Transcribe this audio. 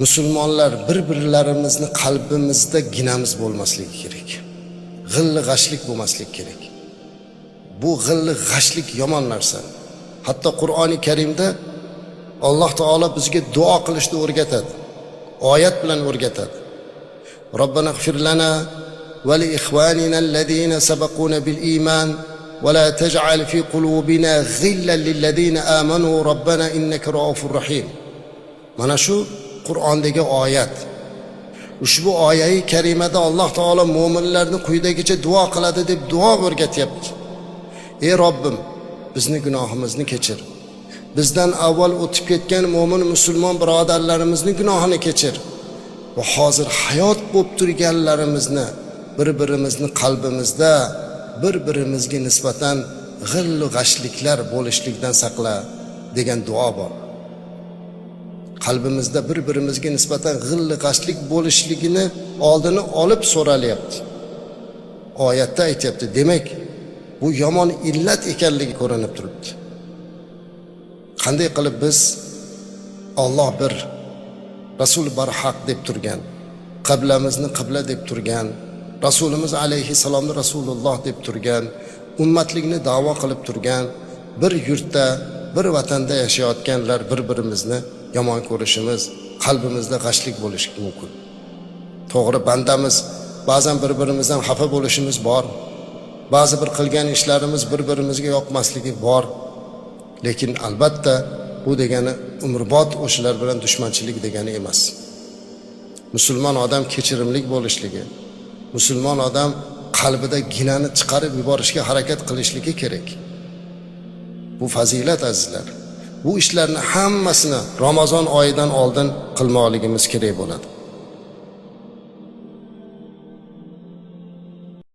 musulmonlar bir-birlarimizni qalbimizda ginamiz bo'lmasligi kerak. G'illi g'ashlik bo'lmasligi kerak. Bu g'illi g'ashlik yomon narsa. Hatto Qur'oni Karimda Alloh taolo bizga duo qilishni o'rgatadi. Oyat bilan o'rgatadi. Robbana ighfir lana va li ikhwanina allazina sabaquna bil iman va la taj'al fi qulubina ghillan lil ladina amanu robbana innaka raufur rahim. Mana shu Qur'ondagi oyat. Ushbu oyat-i karimada Alloh taolo mu'minlarni quyidagicha duo qiladi deb duo o'rgatyapti. Ey Robbim, bizni gunohimizni kechir. Bizdan avval o'tib ketgan mu'min musulmon birodarlarimizni gunohini kechir. Va hozir hayot bo'lib turganlarimizni bir-birimizni qalbimizda bir-birimizga nisbatan g'illu g'ashliklar bo'lishlikdan saqla degan duo bor. Qalbimizda bir-birimizga nisbatan g'illi g'ashlik bo'lishligini oldini olib so'ralyapti. Oyatda aytibdi. Demak, bu yomon illat ekanligi ko'rinib turibdi. Qanday qilib biz Alloh bir, Rasul bir haq deb turgan, qiblamizni qibla deb turgan, Rasulimiz alayhissalomni Rasululloh deb turgan, ummatlikni da'vo qilib turgan bir yurtda, bir vatanda yashayotganlar bir-birimizni yomon ko'rishimiz, qalbimizda g'ashlik bo'lishi mumkin. To'g'ri, bandamiz ba'zan bir-birimizdan xafa bo'lishimiz bor. Ba'zi bir qilgan ishlarimiz bir-birimizga yoqmasligi bor. Lekin albatta bu degani umrbod o'shalar bilan dushmanchilik degani emas. Musulmon odam kechirimlik bo'lishligi, musulmon odam qalbida ginani chiqarib yuborishga harakat qilishligi kerak. Bu fazilat azizlar. Bu ishlarni hammasini Ramazon oyidan oldin qilmoqligimiz kerak bo'ladi.